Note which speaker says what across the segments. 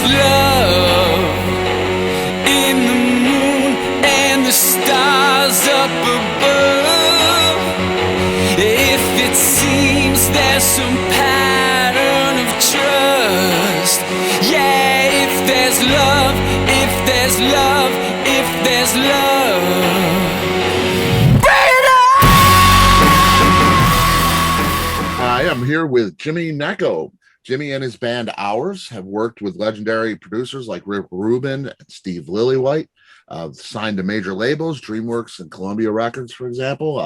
Speaker 1: there's love in the moon and the stars up above, if it seems there's some pattern of trust, yeah, if there's love, if there's love, if there's love.
Speaker 2: I am here with Jimmy Gnecco. Jimmy and his band Ours have worked with legendary producers like Rick Rubin and Steve Lillywhite, signed to major labels, DreamWorks and Columbia Records, for example,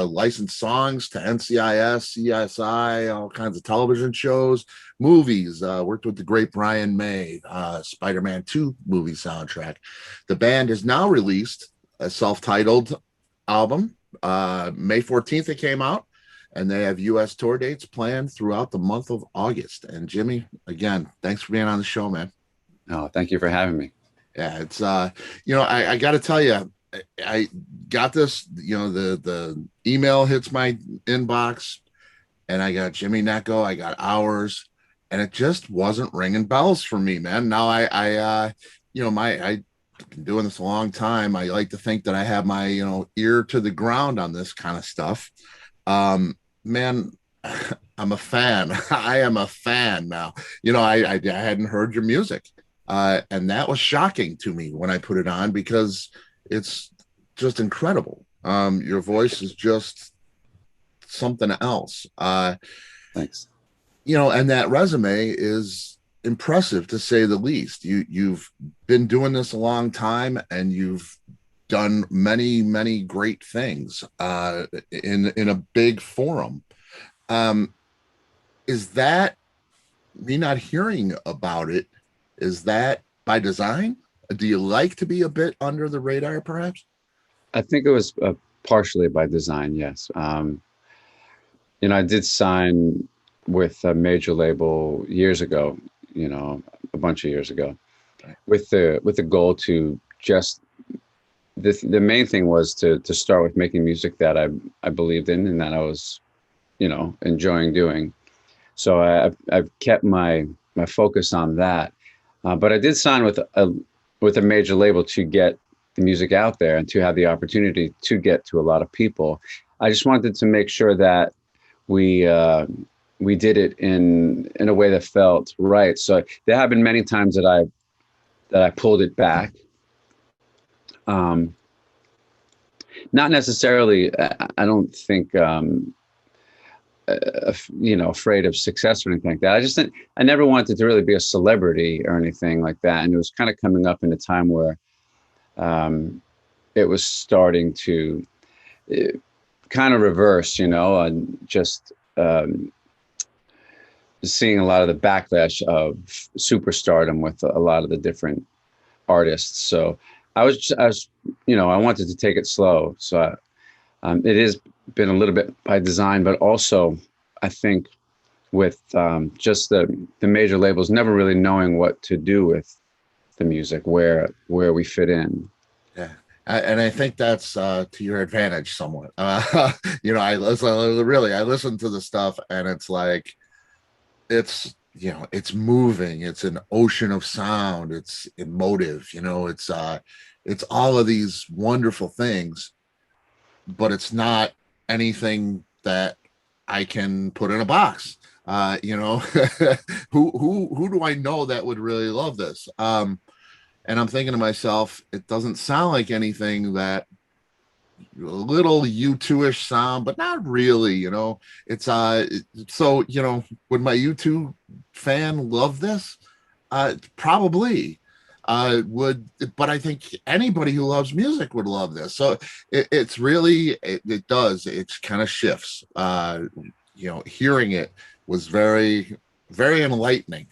Speaker 2: licensed songs to NCIS, CSI, all kinds of television shows, movies, worked with the great Brian May, Spider-Man 2 movie soundtrack. The band has now released a self-titled album. May 14th it came out. And they have U.S. tour dates planned throughout the month of August. And Jimmy, again, thanks for being on the show, man.
Speaker 3: Oh, thank you for having me.
Speaker 2: Yeah, it's I got to tell you, I got this. The email hits my inbox, and I got Jimmy Gnecco, I got Ours, and it just wasn't ringing bells for me, man. Now I've been doing this a long time. I like to think that I have my ear to the ground on this kind of stuff. Man, I'm a fan. I am a fan now. I hadn't heard your music, and that was shocking to me when I put it on because it's just incredible. Your voice is just something else.
Speaker 3: Thanks.
Speaker 2: And that resume is impressive to say the least. You've been doing this a long time, and you've done many, many great things in a big forum. Is that me not hearing about it? Is that by design? Do you like to be a bit under the radar, perhaps?
Speaker 3: I think it was partially by design, yes. I did sign with a major label years ago, a bunch of years ago, right, with the goal to just the main thing was to start with making music that I believed in and that I was, enjoying doing. So I've kept my focus on that. But I did sign with a major label to get the music out there and to have the opportunity to get to a lot of people. I just wanted to make sure that we did it in a way that felt right. So there have been many times that I pulled it back. Not necessarily, I don't think, afraid of success or anything like that. I never wanted to really be a celebrity or anything like that. And it was kind of coming up in a time where it was starting to kind of reverse, and just seeing a lot of the backlash of superstardom with a lot of the different artists. So I wanted to take it slow. So it has been a little bit by design, but also I think with just the major labels never really knowing what to do with the music, where we fit in.
Speaker 2: Yeah. And I think that's to your advantage somewhat. I listen to the stuff and it's like, it's moving. It's an ocean of sound. It's emotive, it's all of these wonderful things, but it's not anything that I can put in a box. Who do I know that would really love this? And I'm thinking to myself, it doesn't sound like anything that a little U2-ish sound, but not really, it's so, would my U2 fan love this? Probably. Would, but I think anybody who loves music would love this. So it's really, it does, it kind of shifts. Hearing it was very, very enlightening,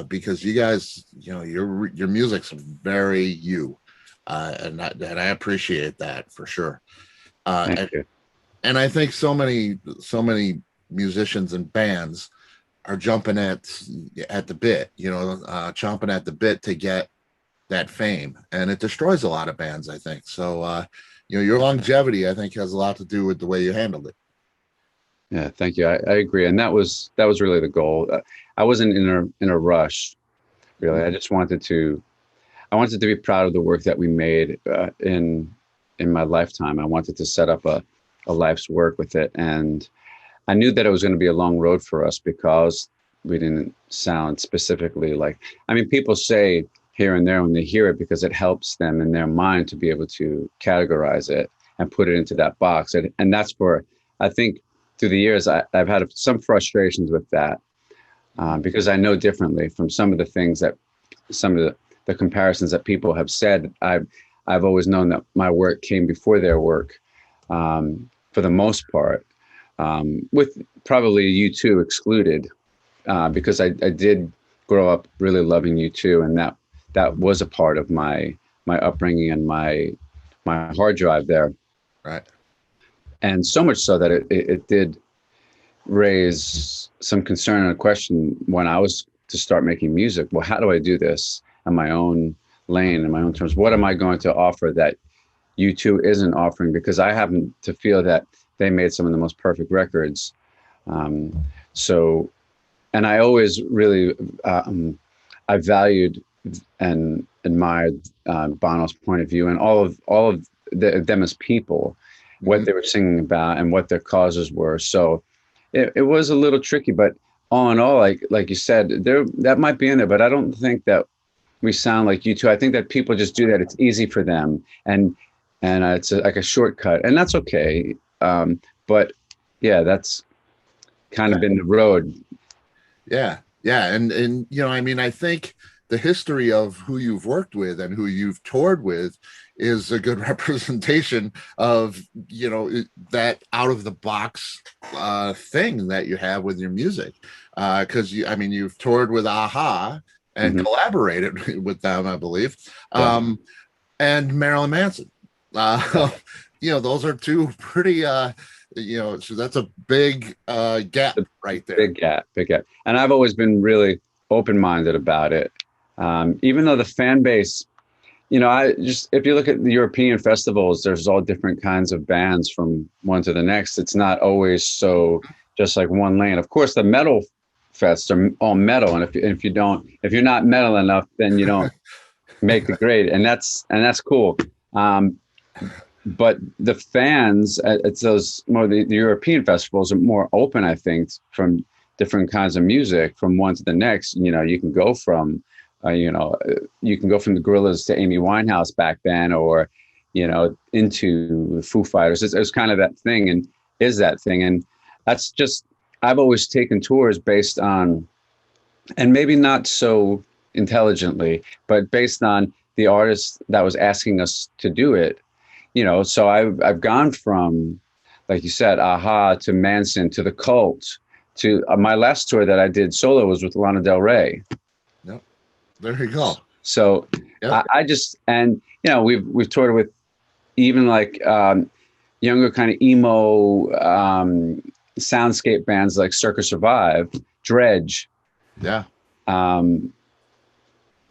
Speaker 2: because you guys, your music's very you, and I appreciate that for sure.
Speaker 3: Thank you.
Speaker 2: And I think so many musicians and bands are jumping at the bit, chomping at the bit to get that fame, and it destroys a lot of bands, I think. So your longevity, I think, has a lot to do with the way you handled it.
Speaker 3: Yeah, thank you. I agree, and that was really the goal. I wasn't in a rush, really. I wanted to be proud of the work that we made in my lifetime. I wanted to set up a life's work with it. And I knew that it was going to be a long road for us because we didn't sound specifically like, I mean, people say here and there when they hear it because it helps them in their mind to be able to categorize it and put it into that box. And that's where I think through the years, I've had some frustrations with that because I know differently from some of the things that some of the comparisons that people have said. I've always known that my work came before their work for the most part, with probably U2 excluded, because I did grow up really loving U2, and that was a part of my upbringing and my hard drive there.
Speaker 2: Right.
Speaker 3: And so much so that it did raise some concern and a question when I was to start making music. Well, how do I do this on my own lane, in my own terms? What am I going to offer that U2 isn't offering? Because I happen to feel that they made some of the most perfect records. So, and I always really, I valued and admired Bono's point of view and all of them as people, what they were singing about and what their causes were. So it was a little tricky, but all in all, like you said, that might be in there, but I don't think that we sound like U2. I think that people just do that. It's easy for them, and it's like a shortcut, and that's okay. But yeah, that's kind of been the road.
Speaker 2: Yeah. And you know, I mean, I think the history of who you've worked with and who you've toured with is a good representation of, you know, that out of the box thing that you have with your music. Because I mean, you've toured with Aha and collaborated with them, I believe, and Marilyn Manson. You know, those are two pretty, you know, so that's a big gap right there.
Speaker 3: Big gap. And I've always been really open-minded about it. Even though the fan base, you know, if you look at the European festivals, there's all different kinds of bands from one to the next. It's not always so just like one lane. Of course, the metal fests are all metal, and if you're not metal enough, then you don't make the grade, and that's cool. But the fans at those more the European festivals are more open, I think, from different kinds of music from one to the next. You know, you can go from you can go from the Gorillaz to Amy Winehouse back then, or, you know, into Foo Fighters. It's kind of that thing, and is that thing. And that's just, I've always taken tours based on, and maybe not so intelligently, but based on the artist that was asking us to do it. You know, so I've gone from, like you said, Aha to Manson to The Cult to my last tour that I did solo was with Lana Del Rey.
Speaker 2: There you go.
Speaker 3: So I just, and you know, we've toured with even like younger kind of emo soundscape bands like Circa Survive, Dredge. Yeah.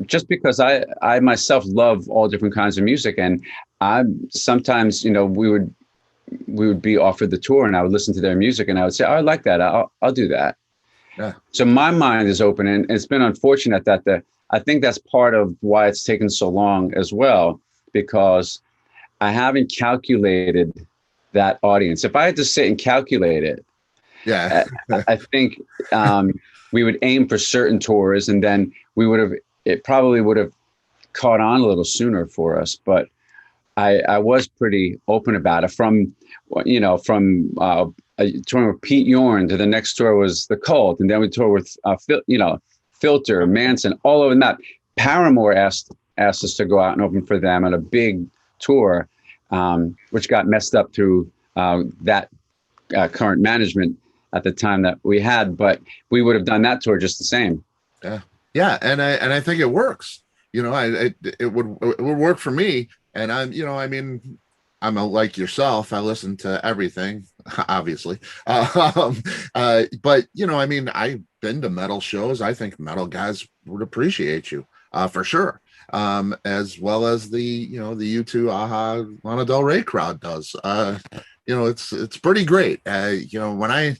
Speaker 3: Just because I myself love all different kinds of music, and I'm sometimes, you know, we would be offered the tour and I would listen to their music and I would say, oh, I like that. I'll do that. Yeah. So my mind is open, and it's been unfortunate that I think that's part of why it's taken so long as well, because I haven't calculated that audience. If I had to sit and calculate it, I think we would aim for certain tours, and then it probably would have caught on a little sooner for us. But I was pretty open about it from touring with Pete Yorn to the next tour was The Cult, and then we toured with Filter, Manson, all over that. Paramore asked us to go out and open for them on a big tour, which got messed up through that current management at the time that we had. But we would have done that tour just the same.
Speaker 2: Yeah, and I think it works. You know, it would work for me. And I'm like yourself. I listen to everything, obviously. But you know, I mean, I've been to metal shows. I think metal guys would appreciate you for sure, as well as the U2, Aha, Lana Del Rey crowd does. You know, it's pretty great. You know, when I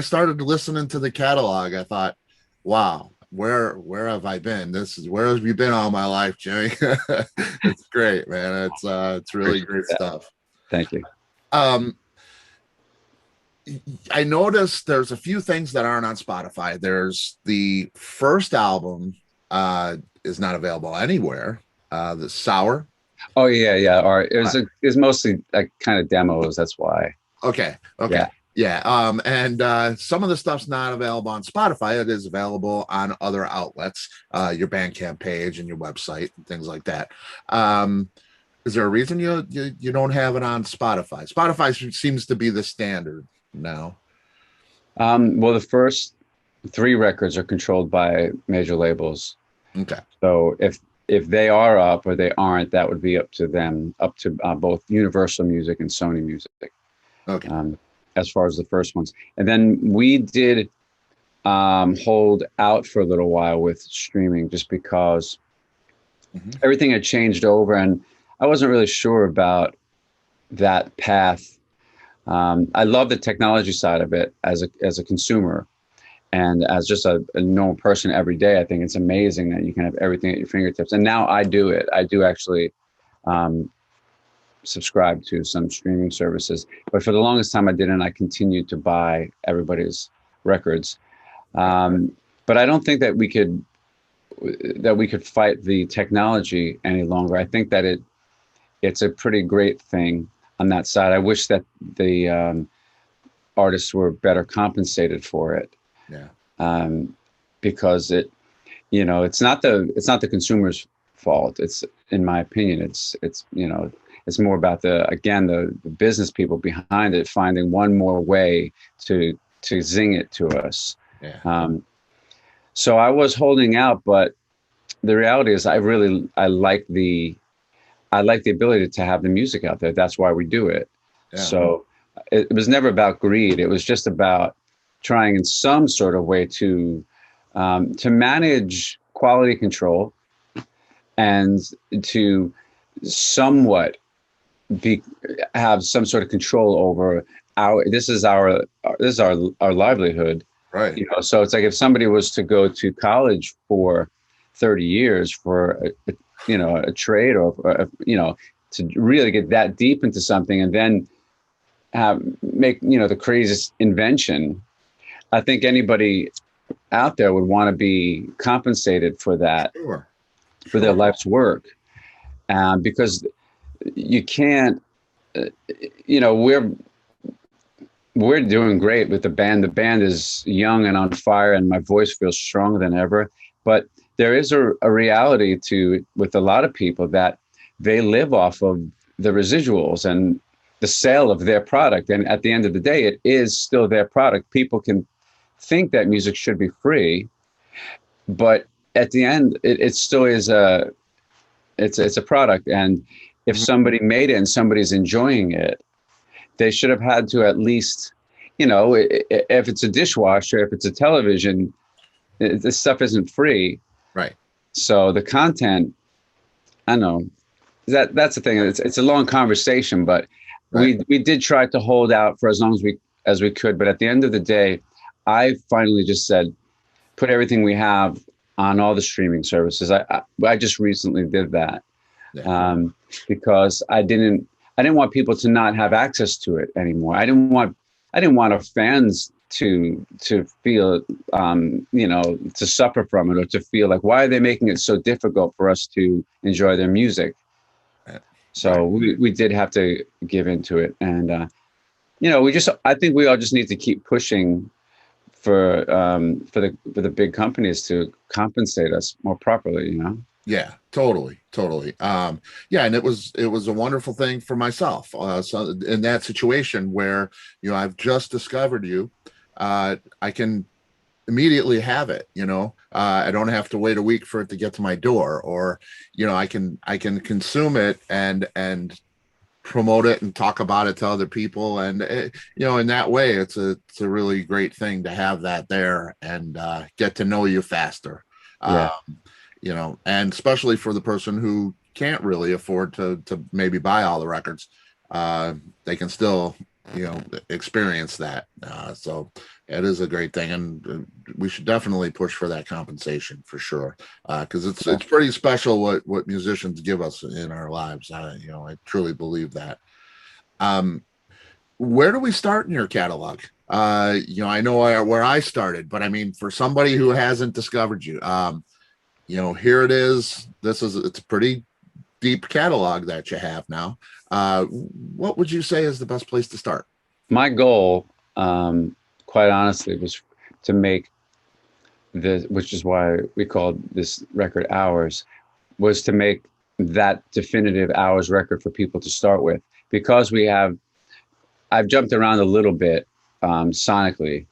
Speaker 2: started listening to the catalog, I thought, wow, where have I been? This is where have you been all my life, Jimmy? It's great, man. It's really
Speaker 3: Appreciate
Speaker 2: great
Speaker 3: that.
Speaker 2: stuff.
Speaker 3: Thank you.
Speaker 2: Um, I noticed there's a few things that aren't on Spotify. There's the first album is not available anywhere. The Sour.
Speaker 3: Oh yeah, yeah. Or it was mostly like kind of demos. That's why.
Speaker 2: Okay.
Speaker 3: Yeah.
Speaker 2: Okay. Yeah. And some of the stuff's not available on Spotify. It is available on other outlets, your Bandcamp page and your website and things like that. Is there a reason you don't have it on Spotify? Spotify seems to be the standard now.
Speaker 3: Well, the first three records are controlled by major labels.
Speaker 2: Okay.
Speaker 3: So if they are up or they aren't, that would be up to them, up to both Universal Music and Sony Music.
Speaker 2: Okay.
Speaker 3: As far as the first ones, and then we did hold out for a little while with streaming, just because everything had changed over, and I wasn't really sure about that path. I love the technology side of it as a consumer, and as just a normal person every day. I think it's amazing that you can have everything at your fingertips. And now I do it. I do actually subscribe to some streaming services, but for the longest time I didn't. I continued to buy everybody's records. But I don't think that we could fight the technology any longer. I think that it's a pretty great thing on that side. I wish that the artists were better compensated for it.
Speaker 2: Yeah.
Speaker 3: Because it's not the consumer's fault. It's, in my opinion, it's more about the business people behind it finding one more way to zing it to us.
Speaker 2: Yeah.
Speaker 3: So I was holding out, but the reality is I like the ability to have the music out there. That's why we do it. Yeah. So it was never about greed. It was just about trying in some sort of way to manage quality control and to somewhat have some sort of control over this is our livelihood.
Speaker 2: Right.
Speaker 3: So it's like if somebody was to go to college for 30 years for a trade or to really get that deep into something and then make the craziest invention, I think anybody out there would want to be compensated for that.
Speaker 2: Sure.
Speaker 3: For their life's work, because you can't. We're doing great with the band. The band is young and on fire, and my voice feels stronger than ever. But there is a reality with a lot of people that they live off of the residuals and the sale of their product. And at the end of the day, it is still their product. People can think that music should be free, but at the end, it still is it's a product. And if somebody made it and somebody's enjoying it, they should have had to at least, if it's a dishwasher, if it's a television, this stuff isn't free.
Speaker 2: Right.
Speaker 3: So the content, I know that's the thing. It's a long conversation, but right. we did try to hold out for as long as we could. But at the end of the day, I finally just said, put everything we have on all the streaming services. I just recently did that. Yeah. Because I didn't want people to not have access to it anymore. I didn't want our fans to feel to suffer from it, or to feel like, why are they making it so difficult for us to enjoy their music? So we did have to give into it, and I think we all just need to keep pushing for the big companies to compensate us more properly.
Speaker 2: Yeah, totally. And it was a wonderful thing for myself. So in that situation where I've just discovered you, I can immediately have it. I don't have to wait a week for it to get to my door, or I can consume it and promote it and talk about it to other people, and in that way it's a really great thing to have that there and get to know you faster. Yeah. And especially for the person who can't really afford to maybe buy all the records, they can still experience that. So it is a great thing, and we should definitely push for that compensation for sure, because it's pretty special what musicians give us in our lives. I truly believe that. Where do we start in your catalog? I know where I started, but I mean, for somebody who hasn't discovered you, here it is. It's a pretty deep catalog that you have now. What would you say is the best place to start?
Speaker 3: My goal, quite honestly, was to make which is why we called this record Ours, was to make that definitive Ours record for people to start with. Because I've jumped around a little bit sonically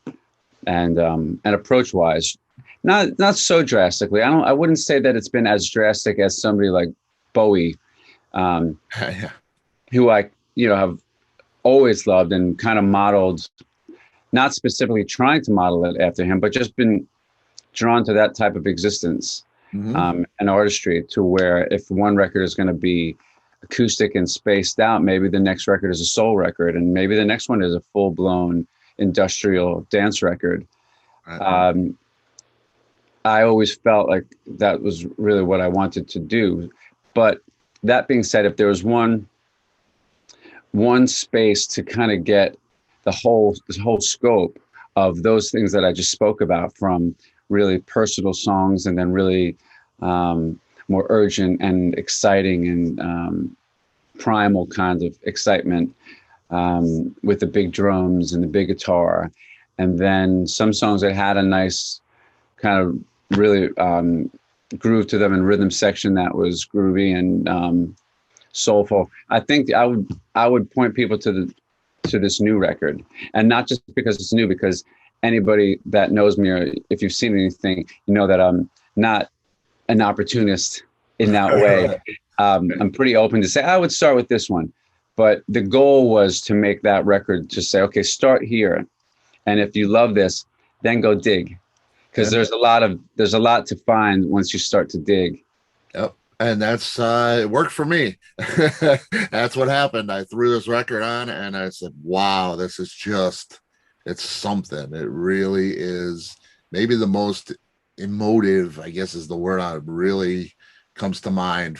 Speaker 3: and approach wise, not so drastically. I wouldn't say that it's been as drastic as somebody like Bowie,
Speaker 2: Yeah.
Speaker 3: who I have always loved and kind of modeled, not specifically trying to model it after him, but just been drawn to that type of existence and artistry, to where if one record is going to be acoustic and spaced out, maybe the next record is a soul record, and maybe the next one is a full-blown industrial dance record. Right. I always felt like that was really what I wanted to do. But that being said, if there was one space to kind of get this whole scope of those things that I just spoke about, from really personal songs and then really more urgent and exciting and primal kind of excitement with the big drums and the big guitar, and then some songs that had a nice kind of really groove to them and rhythm section that was groovy and soulful. I think I would point people to this new record, and not just because it's new, because anybody that knows me, or if you've seen anything, you know that I'm not an opportunist in that way. I'm pretty open to say I would start with this one, but the goal was to make that record, to say, okay, start here, and if you love this, then go dig, because there's a lot to find once you start to dig.
Speaker 2: Yep. And that's it worked for me. That's what happened. I threw this record on and I said, wow, this is it's something. It really is. Maybe the most emotive, I guess, is the word that really comes to mind,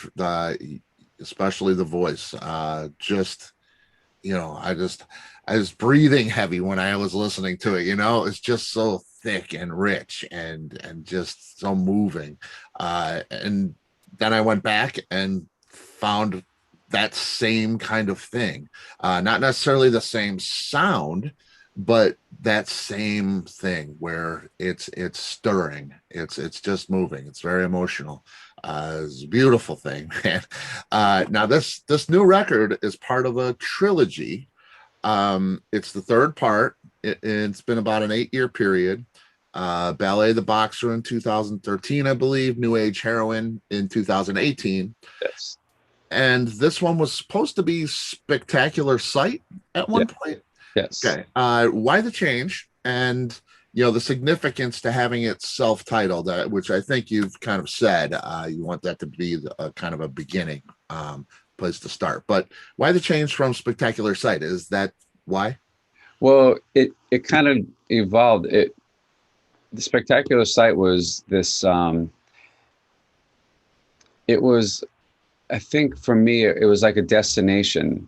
Speaker 2: especially the voice. I was breathing heavy when I was listening to it. It's just so thick and rich and just so moving. And then I went back and found that same kind of thing, not necessarily the same sound, but that same thing where it's stirring, it's just moving, it's very emotional. It's a beautiful thing. Now this new record is part of a trilogy. It's the third part. It's been about an 8-year period. Ballet the Boxer in 2013, I believe. New Age Heroine in 2018.
Speaker 3: Yes.
Speaker 2: And this one was supposed to be Spectacular Sight at one point.
Speaker 3: Yes.
Speaker 2: Okay. Why the change? And the significance to having it self-titled, which I think you've kind of said, you want that to be a kind of a beginning place to start. But why the change from Spectacular Sight? Is that why?
Speaker 3: Well, it kind of evolved. The Spectacular Sight was this. It was, I think, for me, it was like a destination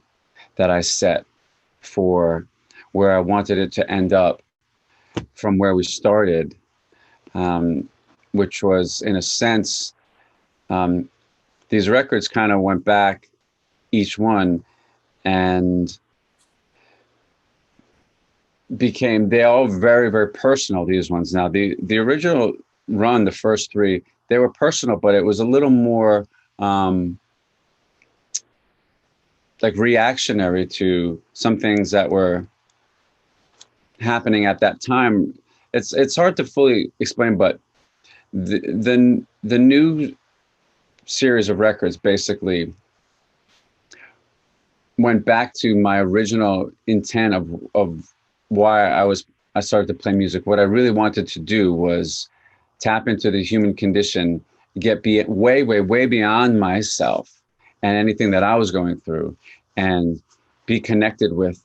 Speaker 3: that I set for where I wanted it to end up from where we started, which was, in a sense, these records kind of went back, each one, and they're all very, very personal, these ones. Now, the original run, the first three, they were personal, but it was a little more like reactionary to some things that were happening at that time. It's hard to fully explain, but the new series of records basically went back to my original intent of why I started to play music. What I really wanted to do was tap into the human condition, get way, way, way beyond myself and anything that I was going through, and be connected with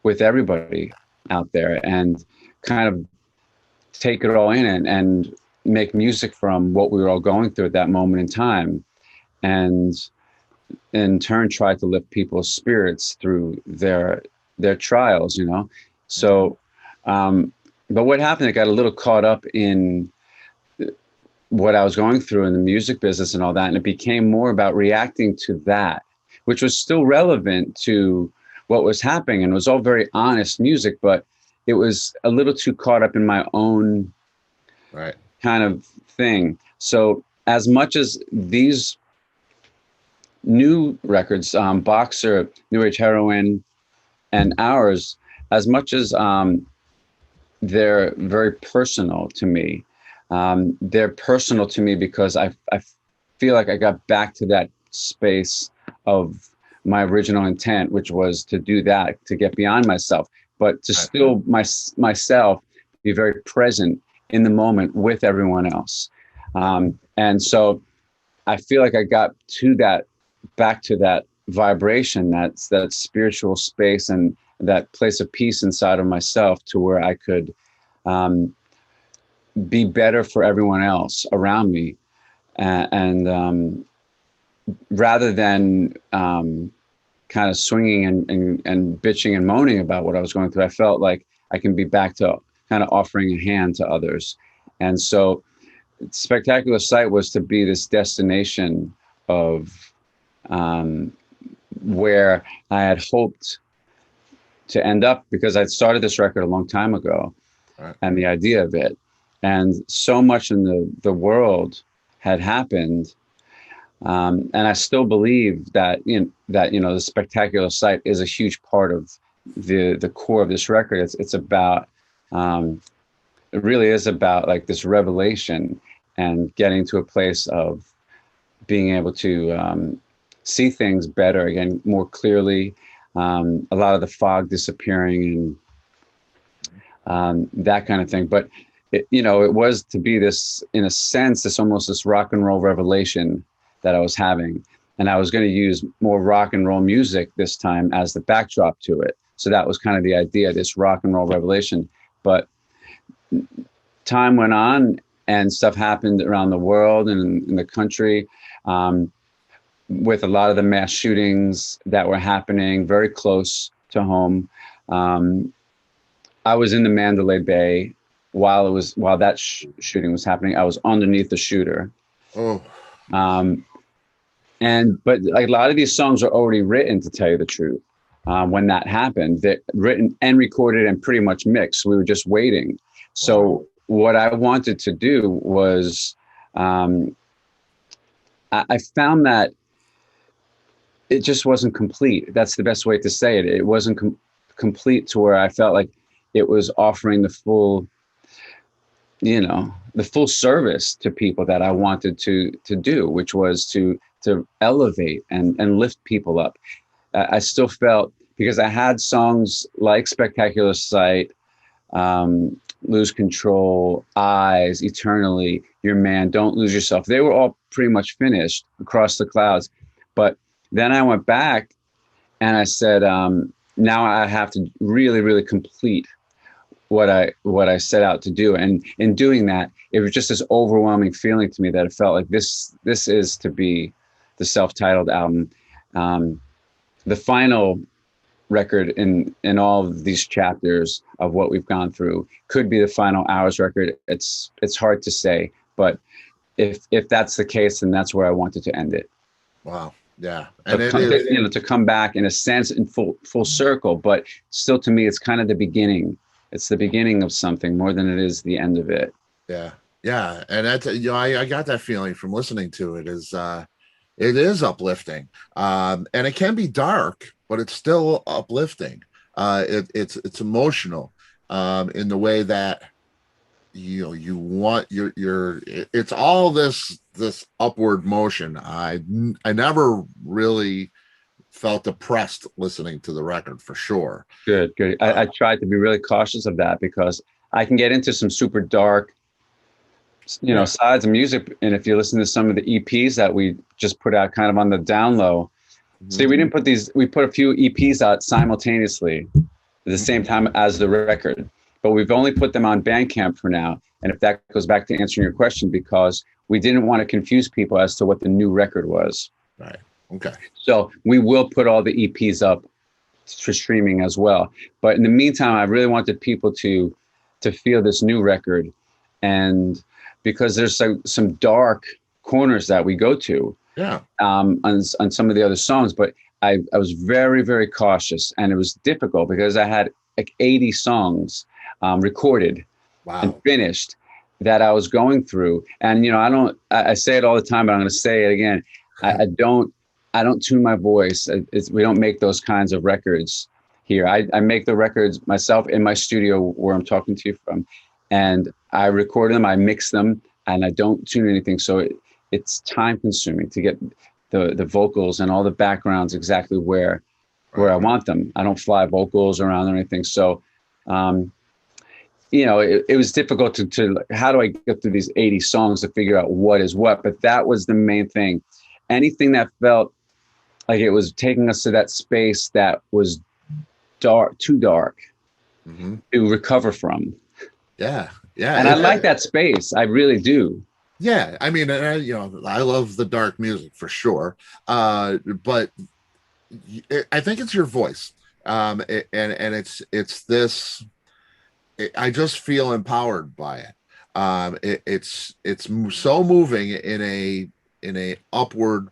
Speaker 3: with everybody out there and kind of take it all in and make music from what we were all going through at that moment in time, and in turn try to lift people's spirits through their trials, you know. So but what happened, I got a little caught up in what I was going through in the music business and all that, and it became more about reacting to that, which was still relevant to what was happening, and it was all very honest music, but it was a little too caught up in my own
Speaker 2: Right.
Speaker 3: kind of thing. So as much as these new records, Boxer, New Age Heroin, and Ours, as much as they're very personal to me, they're personal to me because I feel like I got back to that space of my original intent, which was to do that, to get beyond myself, but to still myself be very present in the moment with everyone else. And so I feel like I got to that, back to that vibration, that spiritual space and that place of peace inside of myself, to where I could be better for everyone else around me. And rather than kind of swinging and bitching and moaning about what I was going through, I felt like I can be back to kind of offering a hand to others. And so Spectacular Sight was to be this destination of where I had hoped to end up, because I'd started this record a long time ago, and the idea of it, and so much in the world had happened, and I still believe that the Spectacular Sight is a huge part of the core of this record. It's about it really is about like this revelation and getting to a place of being able to see things better again, more clearly, a lot of the fog disappearing and that kind of thing. But it was to be this, in a sense, this almost this rock and roll revelation that I was having. And I was going to use more rock and roll music this time as the backdrop to it. So that was kind of the idea, this rock and roll revelation. But time went on and stuff happened around the world and in the country, with a lot of the mass shootings that were happening very close to home. I was in the Mandalay Bay while that shooting was happening. I was underneath the shooter.
Speaker 2: Oh.
Speaker 3: But like, a lot of these songs are already written, to tell you the truth. When that happened, they're written and recorded and pretty much mixed. We were just waiting. So what I wanted to do was, I found that it just wasn't complete. That's the best way to say it. It wasn't complete to where I felt like it was offering the full, the full service to people that I wanted to do, which was to elevate and lift people up. I still felt, because I had songs like Spectacular Sight, Lose Control, Eyes, Eternally, Your Man, Don't Lose Yourself. They were all pretty much finished, Across the Clouds. But then I went back and I said, now I have to really, really complete what I set out to do. And in doing that, it was just this overwhelming feeling to me that it felt like this is to be the self-titled album. The final record in all of these chapters of what we've gone through could be the final Hours record. It's hard to say, but if that's the case, then that's where I wanted to end it.
Speaker 2: Wow. Yeah. And
Speaker 3: to come back in a sense in full circle, but still, to me, it's kind of the beginning. It's the beginning of something more than it is the end of it.
Speaker 2: Yeah. Yeah. And that's, I got that feeling from listening to it. It is uplifting. And it can be dark, but it's still uplifting. It's emotional in the way that you want it's all this upward motion. I never really felt depressed listening to the record, for sure.
Speaker 3: Good. I tried to be really cautious of that, because I can get into some super dark sides of music. And if you listen to some of the EPs that we just put out kind of on the down low, see, we didn't put we put a few EPs out simultaneously. at the same time as the record. But we've only put them on Bandcamp for now. And if that goes back to answering your question, because we didn't want to confuse people as to what the new record was.
Speaker 2: Right. Okay.
Speaker 3: So we will put all the EPs up for streaming as well. But in the meantime, I really wanted people to feel this new record. And because there's some dark corners that we go to on some of the other songs, but I was very, very cautious, and it was difficult because I had like 80 songs recorded and finished that I was going through. And, you know, I say it all the time, but I'm going to say it again. I don't tune my voice. We don't make those kinds of records here. I make the records myself in my studio where I'm talking to you from, and I record them, I mix them, and I don't tune anything. So it's time consuming to get the vocals and all the backgrounds exactly where I want them. I don't fly vocals around or anything. So, you know, it was difficult to how do I get through these 80 songs to figure out what is what? But that was the main thing. Anything that felt like it was taking us to that space that was dark, too dark to recover from.
Speaker 2: Yeah.
Speaker 3: And I like that space. I really do.
Speaker 2: Yeah. I mean, you know, I love the dark music for sure. But I think it's your voice. And it's this, I just feel empowered by it. It's so moving in a upward,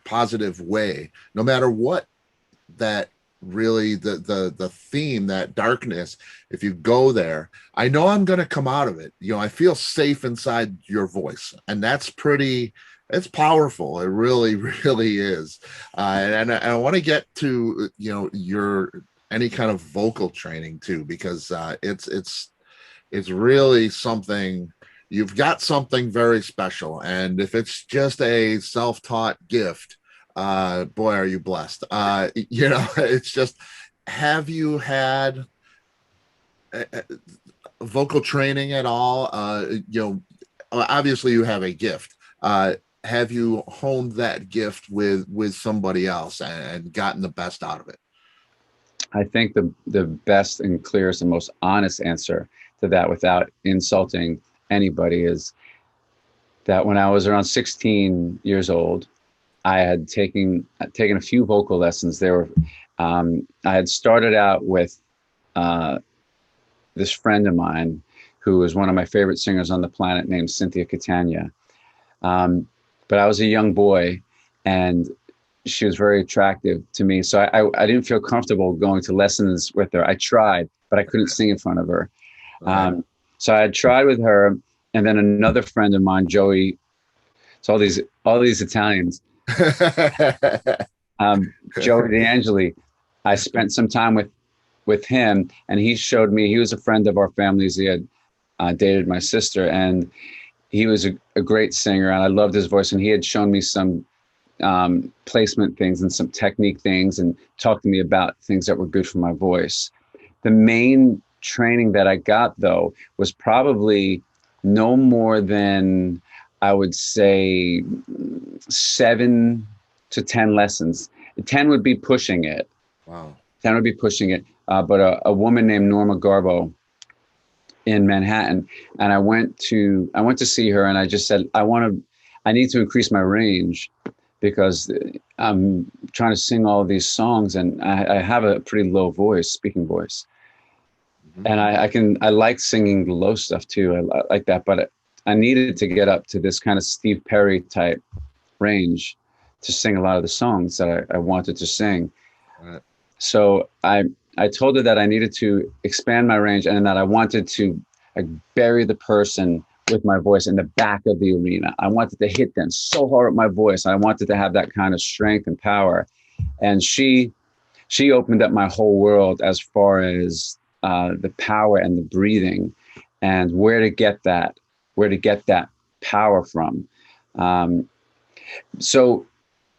Speaker 2: positive way, no matter what that really the theme, that darkness. If you go there, I know I'm going to come out of it. You know, I feel safe inside your voice, and that's it's powerful. It really, really is. And I want to get to, you know, your any kind of vocal training too, because it's really something. You've got something very special, and if it's just a self-taught gift, boy, are you blessed. You know, it's just, have you had vocal training at all? You know, obviously you have a gift. Have you honed that gift with somebody else and gotten the best out of it?
Speaker 3: I think the best and clearest and most honest answer to that, without insulting anybody, is that when I was around 16 years old, I had taken a few vocal lessons. I had started out with this friend of mine who was one of my favorite singers on the planet, named Cynthia Catania. But I was a young boy, and she was very attractive to me. So I didn't feel comfortable going to lessons with her. I tried, but I couldn't sing in front of her. So I had tried with her, and then another friend of mine, Joey. It's all these Italians. Joey DeAngeli. I spent some time with him, and he showed me. He was a friend of our family's. He had dated my sister, and he was a great singer, and I loved his voice. And he had shown me some placement things and some technique things, and talked to me about things that were good for my voice. The main training that I got, though, was probably no more than, I would say, 7 to 10 lessons. 10 would be pushing it.
Speaker 2: Wow.
Speaker 3: 10 would be pushing it. But a woman named Norma Garbo in Manhattan, and I went to see her, and I just said, I need to increase my range, because I'm trying to sing all of these songs, and I have a pretty low voice, speaking voice. And I like singing the low stuff too. I like that, but I needed to get up to this kind of Steve Perry type range to sing a lot of the songs that I wanted to sing. Right. So I told her that I needed to expand my range, and that I wanted to bury the person with my voice in the back of the arena. I wanted to hit them so hard with my voice. I wanted to have that kind of strength and power. And she opened up my whole world as far as the power and the breathing, and where to get that power from. So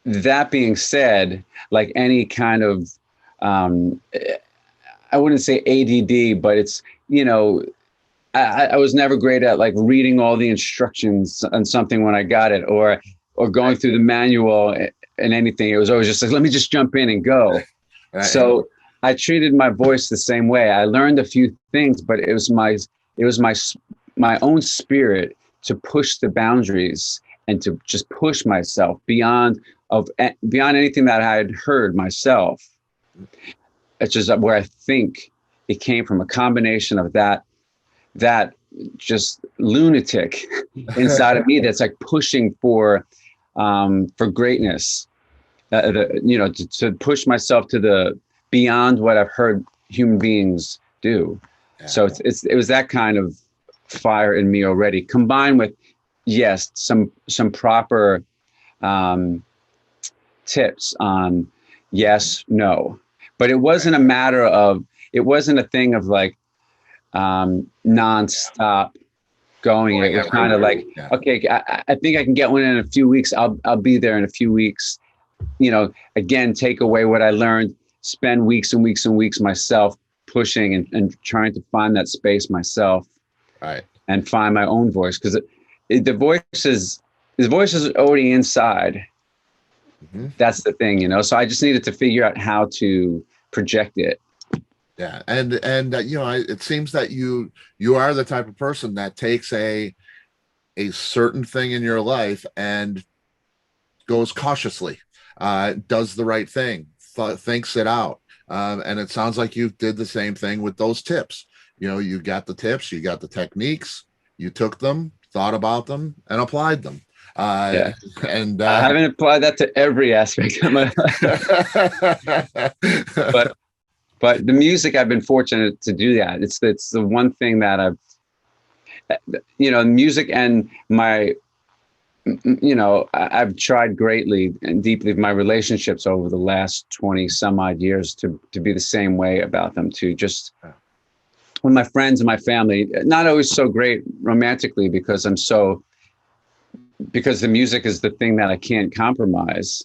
Speaker 3: that being said, like any kind of, I wouldn't say ADD, but it's, you know, I was never great at like reading all the instructions on something when I got it, or going through the manual and anything. It was always just like, let me just jump in and go. Right. So I treated my voice the same way. I learned a few things, but it was my own spirit to push the boundaries and to just push myself beyond anything that I had heard myself. It's just where I think it came from, a combination of that just lunatic inside of me that's like pushing for greatness, to push myself to the beyond what I've heard human beings do.
Speaker 2: Yeah.
Speaker 3: So it was that kind of fire in me already, combined with, yes, some proper tips on yes, no. But it wasn't it wasn't a thing of like nonstop going. It was kind of like, okay, I think I can get one in a few weeks. I'll be there in a few weeks. Again, take away what I learned, spend weeks and weeks and weeks myself pushing and trying to find that space myself,
Speaker 2: right,
Speaker 3: and find my own voice, because the voice is already inside. Mm-hmm. That's the thing, so I just needed to figure out how to project it.
Speaker 2: Yeah, and it seems that you are the type of person that takes a certain thing in your life and goes cautiously, does the right thing, thinks it out, and it sounds like you did the same thing with those tips. You got the tips, you got the techniques, you took them, thought about them, and applied them.
Speaker 3: Yeah. And I haven't applied that to every aspect of my life. But the music, I've been fortunate to do that. It's the one thing that music and I've tried greatly and deeply my relationships over the last 20 some odd years to be the same way about them, to just with my friends and my family, not always so great romantically because the music is the thing that I can't compromise.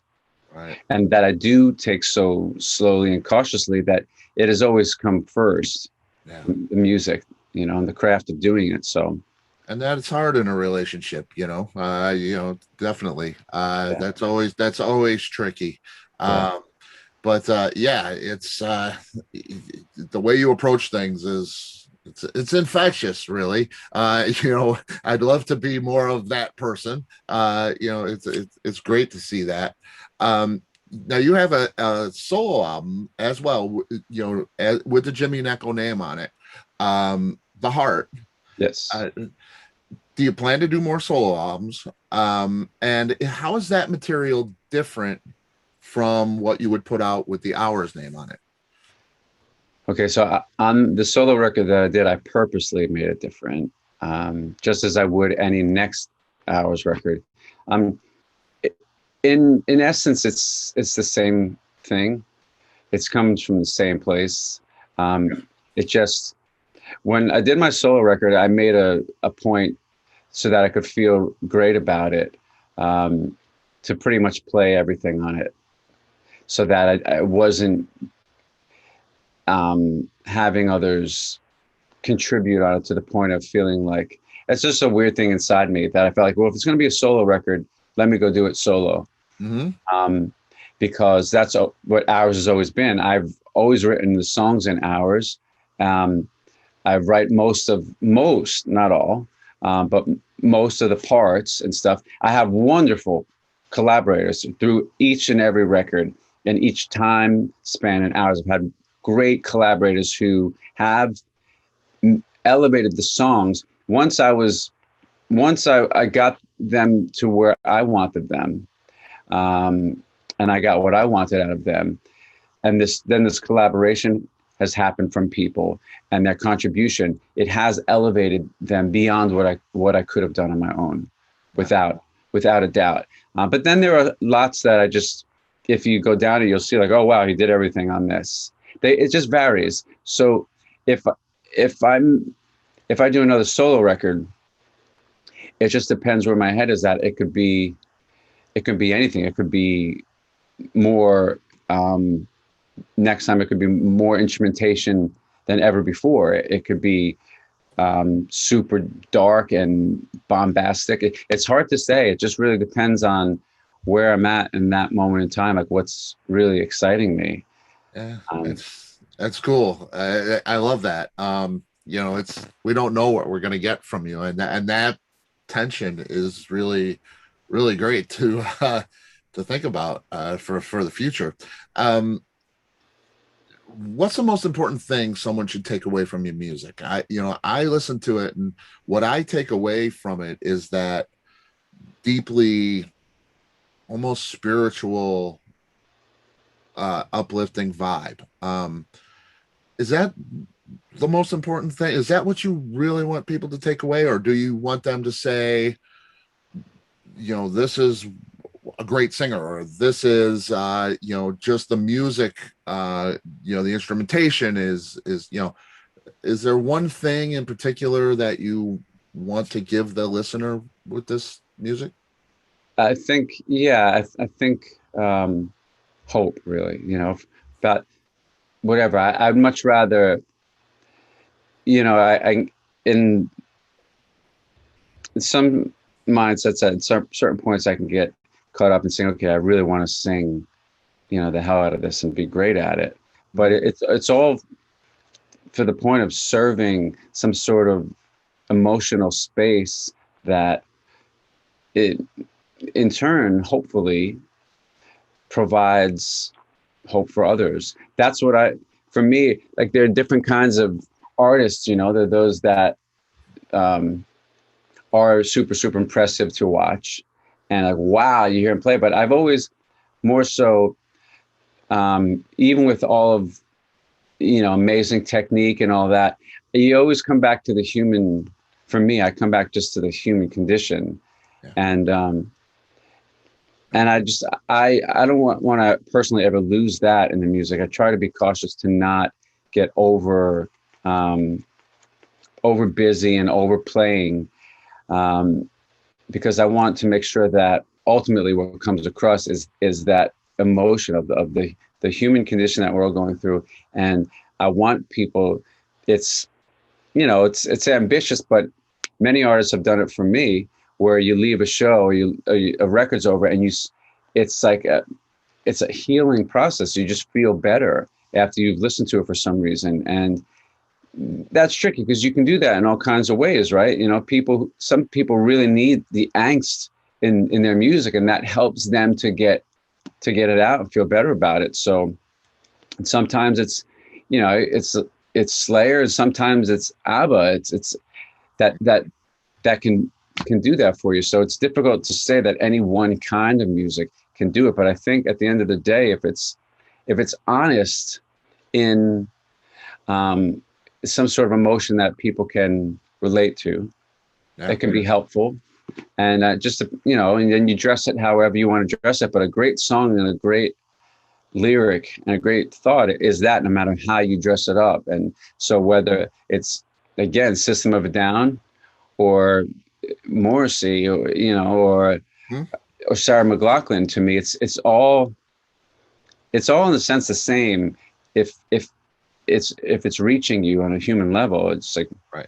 Speaker 2: Right.
Speaker 3: And that I do take so slowly and cautiously, that it has always come first. Yeah. The music, and the craft of doing it. So,
Speaker 2: and that's hard in a relationship, definitely. Yeah. That's always tricky. Yeah. But it's the way you approach things it's infectious, really. I'd love to be more of that person. It's great to see that. Now you have a solo album as well, with the Jimmy Gnecco name on it, The Heart.
Speaker 3: Yes.
Speaker 2: Do you plan to do more solo albums? And how is that material different from what you would put out with the Hours name on it?
Speaker 3: Okay, so on the solo record that I did, I purposely made it different, just as I would any next Hours record. In essence, it's the same thing. It comes from the same place. It just, when I did my solo record, I made a point so that I could feel great about it, to pretty much play everything on it, so that I wasn't having others contribute on it to the point of feeling like, it's just a weird thing inside me that I felt like, well, if it's going to be a solo record, let me go do it solo. Mm-hmm. Because that's what Hours has always been. I've always written the songs in Hours. I write most, not all, but most of the parts and stuff. I have wonderful collaborators through each and every record, and each time span in Hours. I've had great collaborators who have elevated the songs. Once I got them to where I wanted them, and I got what I wanted out of them, and this collaboration has happened from people, and their contribution, it has elevated them beyond what I could have done on my own, without a doubt. But then there are lots that I just, if you go down it, you'll see like, oh wow, he did everything on this. It just varies. So if I do another solo record, it just depends where my head is at. It could be anything. It could be more, next time it could be more instrumentation than ever before. It could be super dark and bombastic. It's hard to say. It just really depends on where I'm at in that moment in time, like what's really exciting me.
Speaker 2: Yeah, That's cool. I love that. You know, it's we don't know what we're going to get from you, and that tension is really, really great to think about for the future. Um, what's the most important thing someone should take away from your music? I listen to it, and what I take away from it is that deeply, almost spiritual, uplifting vibe. Is that the most important thing? Is that what you really want people to take away, or do you want them to say, this is a great singer, or this is, just the music, the instrumentation is there one thing in particular that you want to give the listener with this music?
Speaker 3: I think, yeah, I think hope, really, about whatever. I'd much rather, I in some mindsets at certain points, I can get caught up in saying, okay, I really want to sing, the hell out of this and be great at it. But it's all for the point of serving some sort of emotional space that it, in turn, hopefully provides hope for others. That's what for me, like there are different kinds of artists, there are those that are super, super impressive to watch and like, wow, you hear him play. But I've always more so, even with all of, amazing technique and all that, you always come back to the human. For me, I come back just to the human condition.
Speaker 2: Yeah.
Speaker 3: And I don't want to personally ever lose that in the music. I try to be cautious to not get over busy and overplaying, because I want to make sure that ultimately what comes across is that emotion of the human condition that we're all going through. And I want people, it's ambitious, but many artists have done it for me, where you leave a show or a record's over and it's like it's a healing process. You just feel better after you've listened to it for some reason. And that's tricky because you can do that in all kinds of ways, right? Some people really need the angst in their music, and that helps them to get it out and feel better about it. So sometimes it's Slayer, and sometimes it's ABBA. It's that can do that for you. So it's difficult to say that any one kind of music can do it. But I think at the end of the day, if it's honest in some sort of emotion that people can relate to, that can be helpful. And and then you dress it however you want to dress it. But a great song and a great lyric and a great thought is that, no matter how you dress it up. And so whether it's, again, System of a Down or Morrissey, or Sarah McLachlan, to me, it's all in a sense the same. If it's reaching you on a human level, it's like,
Speaker 2: right.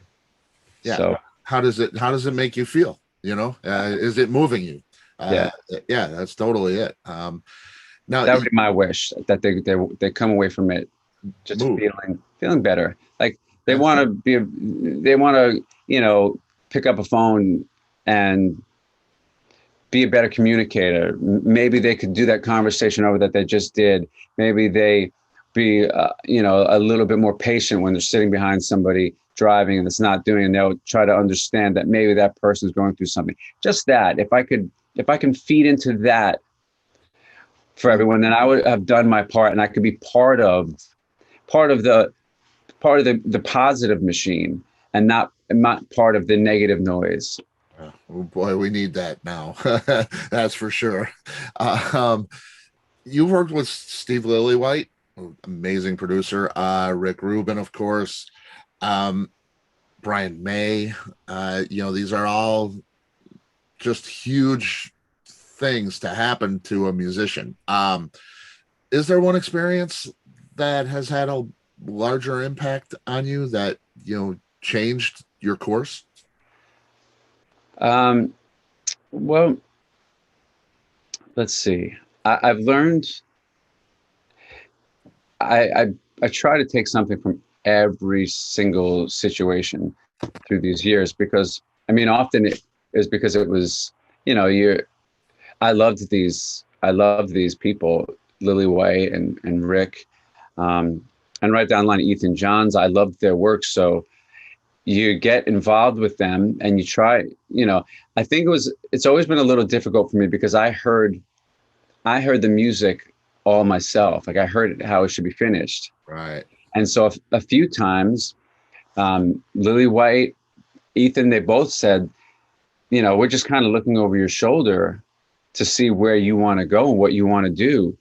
Speaker 2: Yeah.
Speaker 3: So
Speaker 2: how does it make you feel? Is it moving you? Yeah, that's totally it. Now
Speaker 3: that would be my wish, that they come away from it just feeling better. Like they want to pick up a phone and be a better communicator. Maybe they could do that conversation over that they just did. Maybe they be a little bit more patient when they're sitting behind somebody driving and it's not doing, and they'll try to understand that maybe that person's going through something. Just that, if I can feed into that for everyone, then I would have done my part, and I could be part of the positive machine, and not part of the negative noise.
Speaker 2: Oh boy, we need that now. That's for sure. You worked with Steve Lillywhite, amazing producer. Rick Rubin, of course. Brian May. These are all just huge things to happen to a musician. Is there one experience that has had a larger impact on you that changed your course?
Speaker 3: Well, let's see. I've learned. try to take something from every single situation through these years, because I mean, often it is because it was, you know, I loved these people, Lillywhite and Rick, and right down the line, Ethan Johns. I loved their work. So you get involved with them and you try, you know, I think it's always been a little difficult for me because I heard the music all myself. Like I heard how it should be finished.
Speaker 2: Right.
Speaker 3: And so a few times, Lillywhite, Ethan, they both said, you know, we're just kind of looking over your shoulder to see where you want to go and what you want to do.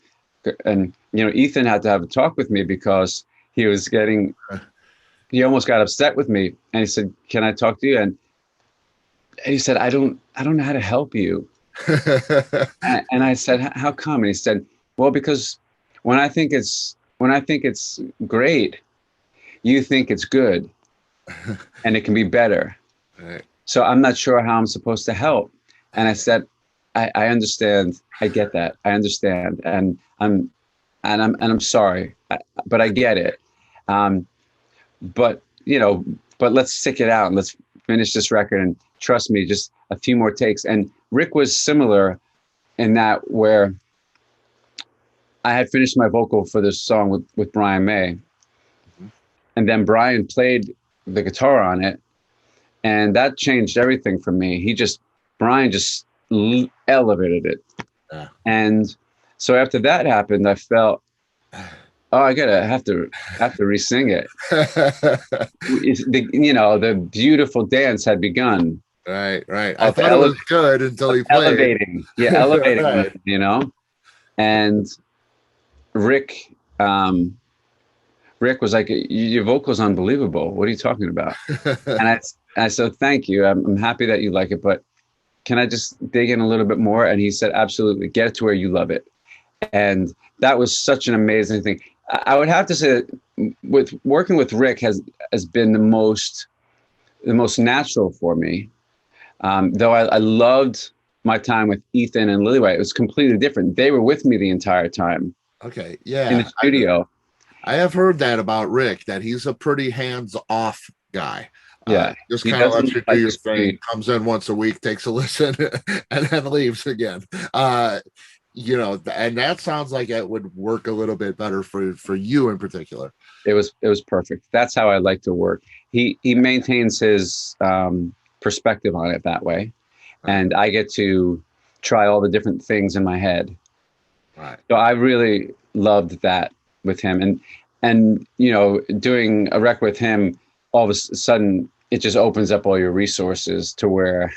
Speaker 3: And, you know, Ethan had to have a talk with me because he almost got upset with me. And he said, can I talk to you? And he said, I don't know how to help you. And I said, how come? And he said, well, because when I think it's great, you think it's good and it can be better.
Speaker 2: Right.
Speaker 3: So I'm not sure how I'm supposed to help. And I said, I understand. I get that. I understand. And I'm sorry, but I get it. But you know, but let's stick it out and let's finish this record. And trust me, just a few more takes. And Rick was similar in that, where I had finished my vocal for this song with Brian May. Mm-hmm. And then Brian played the guitar on it. And that changed everything for me. Brian just elevated it. Yeah. And so after that happened, I felt, oh, I have to re-sing it. You know, the beautiful dance had begun.
Speaker 2: Right. I thought it was good until he played.
Speaker 3: Elevating, right. You know? And Rick was like, your vocal's unbelievable. What are you talking about? And I said, thank you. I'm happy that you like it, but can I just dig in a little bit more? And he said, absolutely, get it to where you love it. And that was such an amazing thing. I would have to say that with working with Rick has been the most natural for me. Though I loved my time with Ethan and Lillywhite. It was completely different. They were with me the entire time.
Speaker 2: Okay. Yeah.
Speaker 3: In the studio.
Speaker 2: I have heard that about Rick, that he's a pretty hands-off guy.
Speaker 3: Yeah.
Speaker 2: Just kind of lets you do your thing, comes in once a week, takes a listen, and then leaves again. You know, and that sounds like it would work a little bit better for you in particular.
Speaker 3: It was perfect. That's how I like to work. He maintains his perspective on it that way. Right. And I get to try all the different things in my head.
Speaker 2: Right.
Speaker 3: So I really loved that with him. And you know, doing a record with him, all of a sudden it just opens up all your resources to where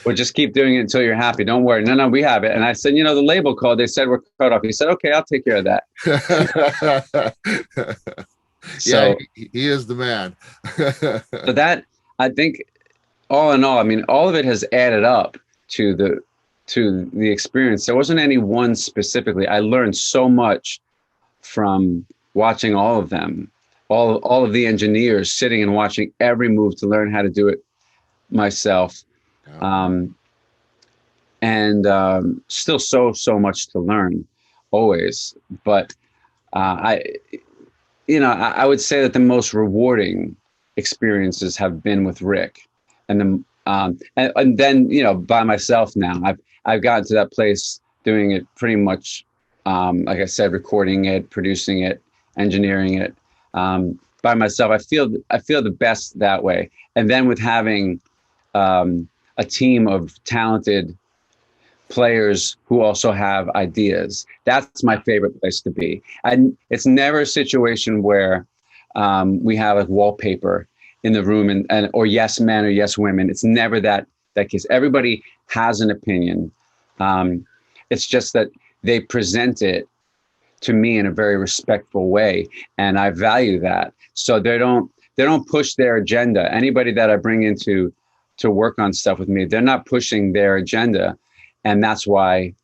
Speaker 3: we'll just keep doing it until you're happy. Don't worry. No, we have it. And I said, you know, the label called, they said we're cut off. He said, okay, I'll take care of that.
Speaker 2: So, yeah, he is the man.
Speaker 3: So that, I think, all in all, I mean, all of it has added up to the experience. There wasn't any one specifically. I learned so much from watching all of them, all of the engineers, sitting and watching every move to learn how to do it myself. Still so much to learn always. But I would say that the most rewarding experiences have been with Rick, and then, you know, by myself now. I've gotten to that place doing it pretty much, like I said, recording it, producing it, engineering it, by myself. I feel the best that way. And then with having a team of talented players who also have ideas, that's my favorite place to be. And it's never a situation where we have like wallpaper in the room and or yes men or yes women. It's never that case. Everybody has an opinion. It's just that they present it to me in a very respectful way, and I value that. So they don't push their agenda. Anybody that I bring in to work on stuff with me, they're not pushing their agenda, and that's why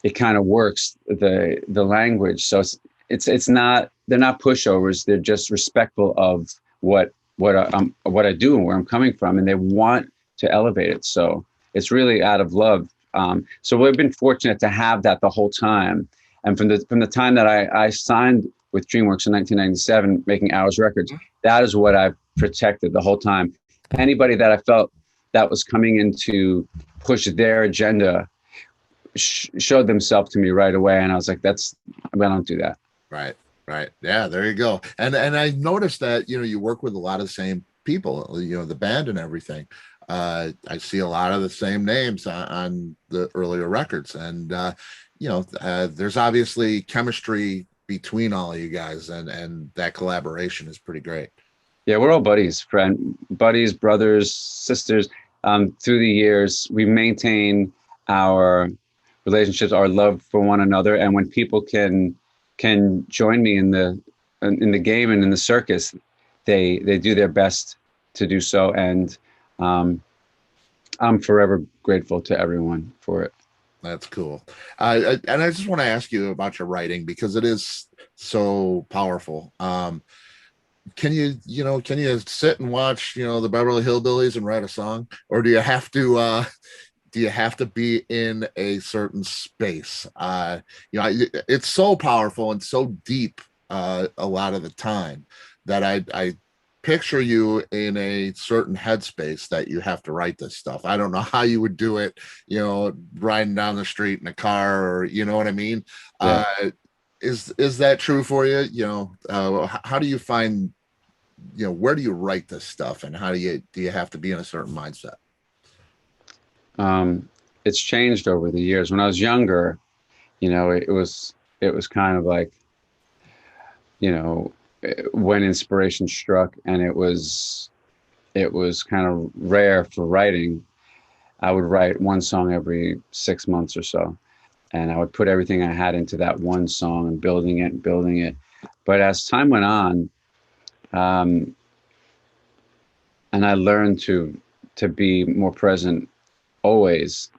Speaker 3: it kind of works, the language. So it's not, they're not pushovers. They're just respectful of what I do and where I'm coming from, and they want to elevate it. So it's really out of love. So we've been fortunate to have that the whole time. And from the time that I signed with DreamWorks in 1997, making Ours Records. That is what I've protected the whole time. Anybody that I felt that was coming in to push their agenda showed themselves to me right away, and I was like, I don't do that.
Speaker 2: Right. Right. Yeah, there you go. And I noticed that, you work with a lot of the same people, the band and everything. I see a lot of the same names on the earlier records, and there's obviously chemistry between all of you guys, and that collaboration is pretty great.
Speaker 3: Yeah, we're all buddies, buddies, brothers, sisters. Through the years, we maintain our relationships, our love for one another, and when people can join me in the game and in the circus, they do their best to do so, and I'm forever grateful to everyone for it.
Speaker 2: That's cool. And I just want to ask you about your writing, because it is so powerful. Can you sit and watch, the Beverly Hillbillies and write a song, or do you have to be in a certain space? It's so powerful and so deep a lot of the time that I picture you in a certain headspace that you have to write this stuff. I don't know how you would do it, riding down the street in a car, or you know what I mean?
Speaker 3: Yeah.
Speaker 2: Is that true for you? How do you find, where do you write this stuff, and how do you have to be in a certain mindset?
Speaker 3: It's changed over the years. When I was younger, it was kind of like, when inspiration struck, and it was kind of rare for writing. I would write one song every 6 months or so, and I would put everything I had into that one song and building it. But as time went on, and I learned to be more present always,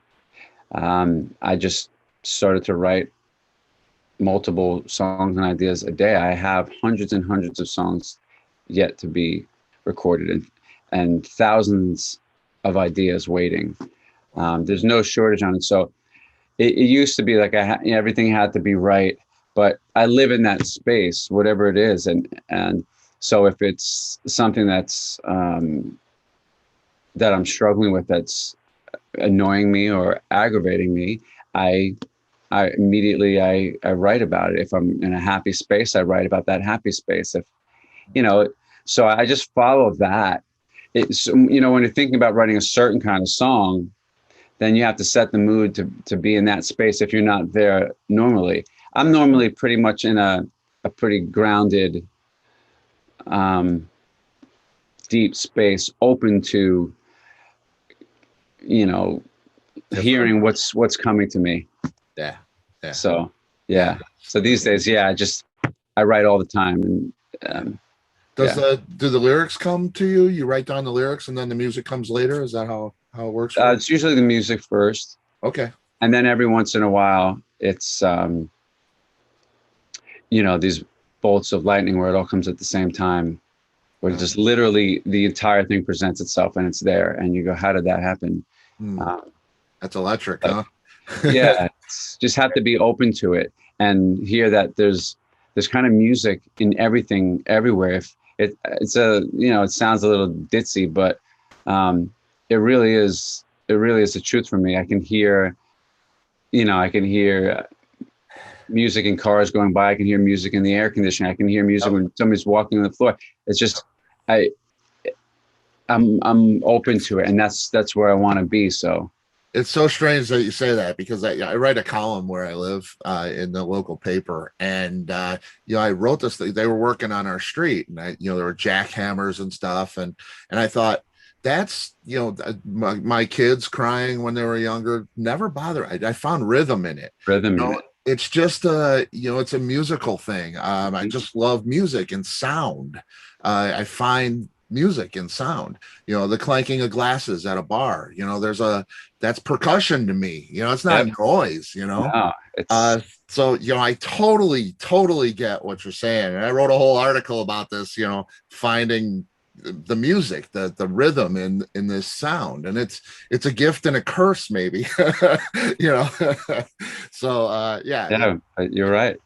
Speaker 3: I just started to write multiple songs and ideas a day. I have hundreds and hundreds of songs yet to be recorded, and thousands of ideas waiting. There's no shortage on it. So it used to be like everything had to be right, but I live in that space, whatever it is, and so if it's something that's that I'm struggling with, that's annoying me or aggravating me, I immediately I write about it. If I'm in a happy space, I write about that happy space. If so I just follow that. It's when you're thinking about writing a certain kind of song, then you have to set the mood to be in that space. If you're not there normally, I'm normally pretty much in a pretty grounded, deep space, open to hearing what's coming to me.
Speaker 2: Yeah.
Speaker 3: So so these days, I write all the time. And
Speaker 2: do the lyrics come to you? You write down the lyrics and then the music comes later? Is that how it works?
Speaker 3: It's usually the music first.
Speaker 2: Okay.
Speaker 3: And then every once in a while, it's these bolts of lightning where it all comes at the same time, where just literally the entire thing presents itself and it's there, and you go, how did that happen?
Speaker 2: That's electric, huh?
Speaker 3: Yeah, just have to be open to it and hear that there's kind of music in everything, everywhere. If it's it sounds a little ditzy, but it really is the truth for me. I can hear music in cars going by. I can hear music in the air conditioning. I can hear music when somebody's walking on the floor. It's just I'm open to it, and that's where I want to be. So
Speaker 2: it's so strange that you say that, because I write a column where I live in the local paper, and I wrote this. They were working on our street, and there were jackhammers and stuff, and I thought, that's my kids crying when they were younger never bother. I found rhythm in it. It's just it's a musical thing. I just love music and sound. I find music and sound, the clanking of glasses at a bar, that's percussion to me. It's not noise.
Speaker 3: No,
Speaker 2: So I totally get what you're saying, and I wrote a whole article about this, finding the music, the rhythm in this sound, and it's a gift and a curse, maybe. you know. So yeah,
Speaker 3: Yeah, you're right.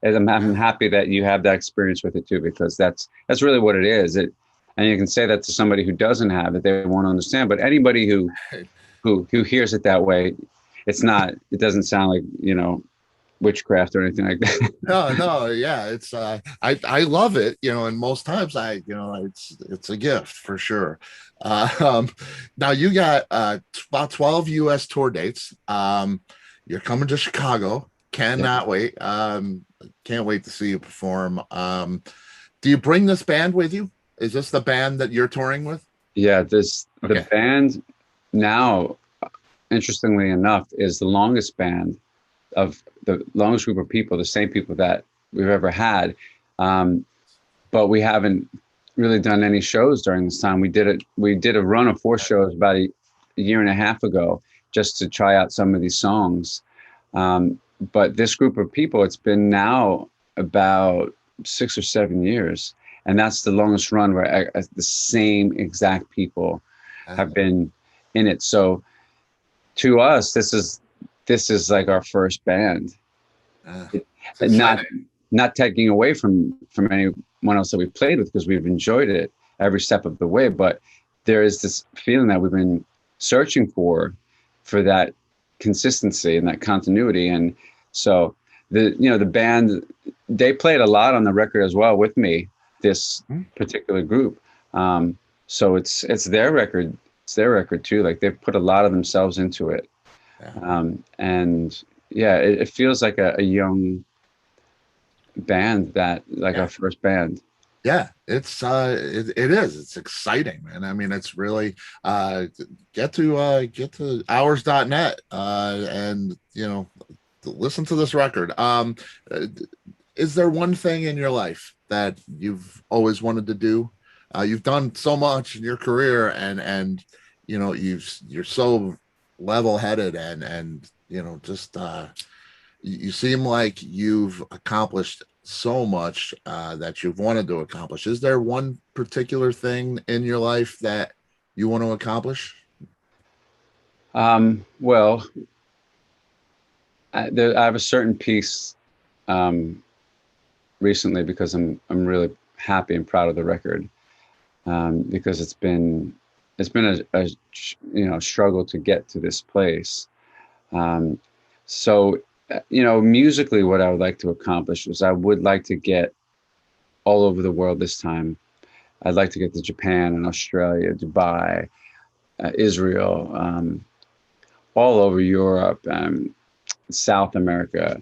Speaker 3: I'm happy that you have that experience with it too, because that's really what it is. And you can say that to somebody who doesn't have it, they won't understand. But anybody who hears it that way, it doesn't sound like, witchcraft or anything like that.
Speaker 2: no, yeah, it's I love it, and most times it's a gift for sure. uh, um Now you got about 12 US tour dates. You're coming to Chicago.
Speaker 3: Yeah.
Speaker 2: Cannot wait. Can't wait to see you perform. Do you bring this band with you? Is this the band that you're touring with?
Speaker 3: Yeah, the
Speaker 2: Okay.
Speaker 3: band now, interestingly enough, is the longest band of the longest group of people, the same people that we've ever had. Um, but we haven't really done any shows during this time. We did a run of 4 shows about a year and a half ago, just to try out some of these songs. But this group of people, it's been now about 6 or 7 years, and that's the longest run where the same exact people
Speaker 2: Uh,
Speaker 3: have been in it. So to us, this is like our first band.
Speaker 2: it's
Speaker 3: And
Speaker 2: exciting.
Speaker 3: not taking away from anyone else that we've played with, because we've enjoyed it every step of the way. But there is this feeling that we've been searching for that consistency and that continuity. And so the band, they played a lot on the record as well with me, this
Speaker 2: Hmm?
Speaker 3: particular group. So it's their record. It's their record too. Like, they've put a lot of themselves into it.
Speaker 2: Yeah.
Speaker 3: And yeah, it feels like a young band, that like
Speaker 2: Yeah.
Speaker 3: our first band.
Speaker 2: Yeah, it is. It's exciting, man. I mean, it's really get to hours.net and listen to this record. Uh, is there one thing in your life that you've always wanted to do? You've done so much in your career, and you're so level-headed, and just you seem like you've accomplished so much that you've wanted to accomplish. Is there one particular thing in your life that you want to accomplish?
Speaker 3: Well, I have a certain piece recently, because I'm really happy and proud of the record, because it's been a struggle to get to this place. Um, so musically, what I would like to accomplish is I would like to get all over the world this time. I'd like to get to Japan and Australia, Dubai, Israel, all over Europe, South America.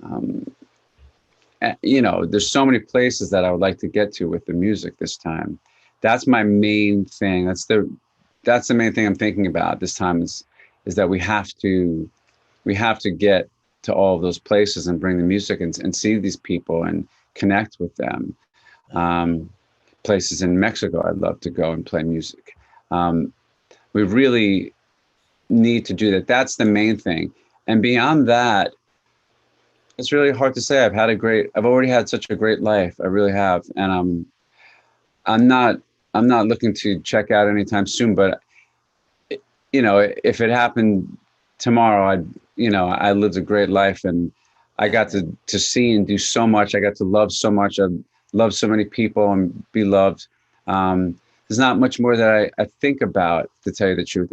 Speaker 3: Um, there's so many places that I would like to get to with the music this time. That's my main thing. That's the main thing I'm thinking about this time, is that we have to get to all of those places and bring the music, and see these people and connect with them. Um, Places in Mexico, I'd love to go and play music. We really need to do that. That's the main thing. And beyond that, it's really hard to say. I've already had such a great life. I really have. And I'm not, I'm not looking to check out anytime soon, but if it happened tomorrow, I lived a great life, and I got to see and do so much. I got to love so much. I love so many people and be loved. There's not much more that I think about, to tell you the truth.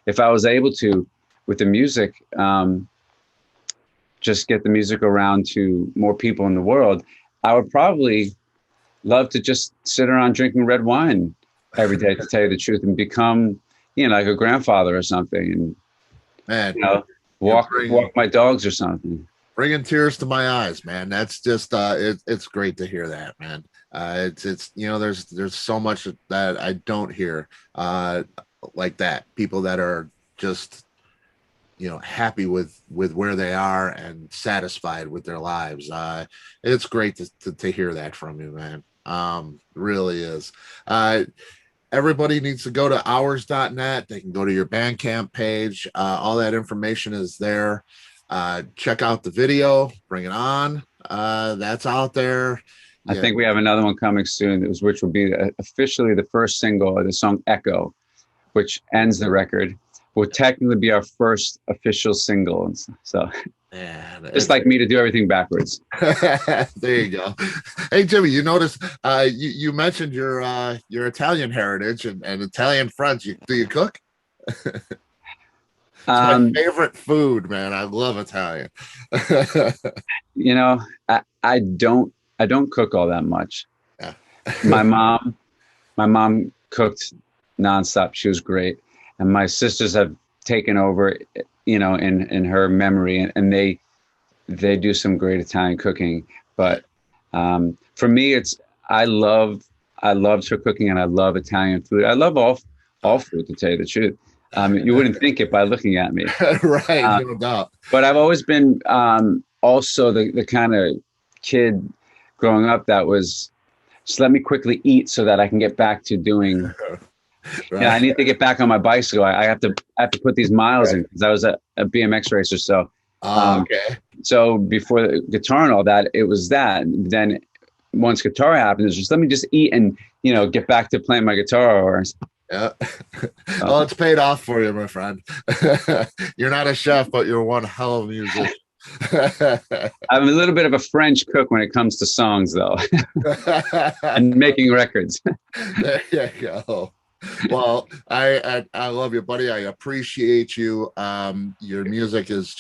Speaker 3: If I was able to, with the music, just get the music around to more people in the world, I would probably love to just sit around drinking red wine every day, to tell you the truth, and become, like a grandfather or something, and
Speaker 2: Man,
Speaker 3: you know,
Speaker 2: you're
Speaker 3: walk my dogs or something.
Speaker 2: bringing tears to my eyes, man. That's just it's great to hear that, man. It's there's so much that I don't hear like that. People that are just happy with where they are and satisfied with their lives. It's great to hear that from you, man. Really is. Everybody needs to go to hours.net. They can go to your Bandcamp page. All that information is there. Check out the video, Bring It On. That's out there.
Speaker 3: I think we have another one coming soon, which will be officially the first single of the song Echo, which ends the record. Will technically be our first official single. So it's like me to do everything backwards.
Speaker 2: There you go. Hey, Jimmy, you notice you mentioned your Italian heritage and Italian friends. Do you cook? It's my favorite food, man. I love Italian.
Speaker 3: You know, I don't cook all that much.
Speaker 2: Yeah.
Speaker 3: my mom cooked nonstop. She was great, and my sisters have taken over, you know, in her memory, and they do some great Italian cooking. But for me, I loved her cooking, and I love Italian food. I love all food, to tell you the truth. You wouldn't think it by looking at me.
Speaker 2: Right, no doubt.
Speaker 3: But I've always been also the kind of kid growing up that was, just let me quickly eat so that I can get back to doing. Right. Yeah, I need to get back on my bicycle. I have to put these miles in, because I was a BMX racer. So
Speaker 2: okay.
Speaker 3: So before the guitar and all that, it was that. Then once guitar happened, it's just let me just eat and, you know, get back to playing my guitar. Or
Speaker 2: yeah. Well, it's paid off for you, my friend. You're not a chef, but you're one hell of a musician.
Speaker 3: I'm a little bit of a French cook when it comes to songs, though, and making records.
Speaker 2: There you go. Well, I love you, buddy. I appreciate you. Your music is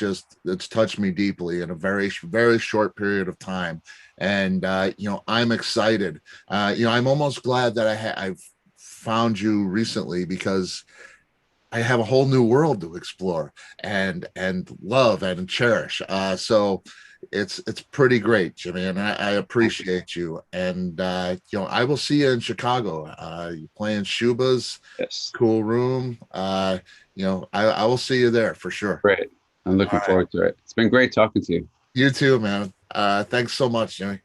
Speaker 2: it's touched me deeply in a very, very short period of time. And, you know, I'm excited. You know, I'm almost glad that I've found you recently, because I have a whole new world to explore and love and cherish. So it's pretty great, Jimmy, and I appreciate you. And you know, I will see you in Chicago. You playing Shuba's cool room. You know, I will see you there for sure.
Speaker 3: Great. I'm looking forward to it. It's been great talking to you.
Speaker 2: You too, man. Thanks so much, Jimmy.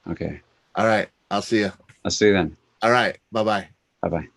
Speaker 3: Okay.
Speaker 2: All right. I'll see you.
Speaker 3: I'll see you then.
Speaker 2: All right. Bye-bye.
Speaker 3: Bye-bye.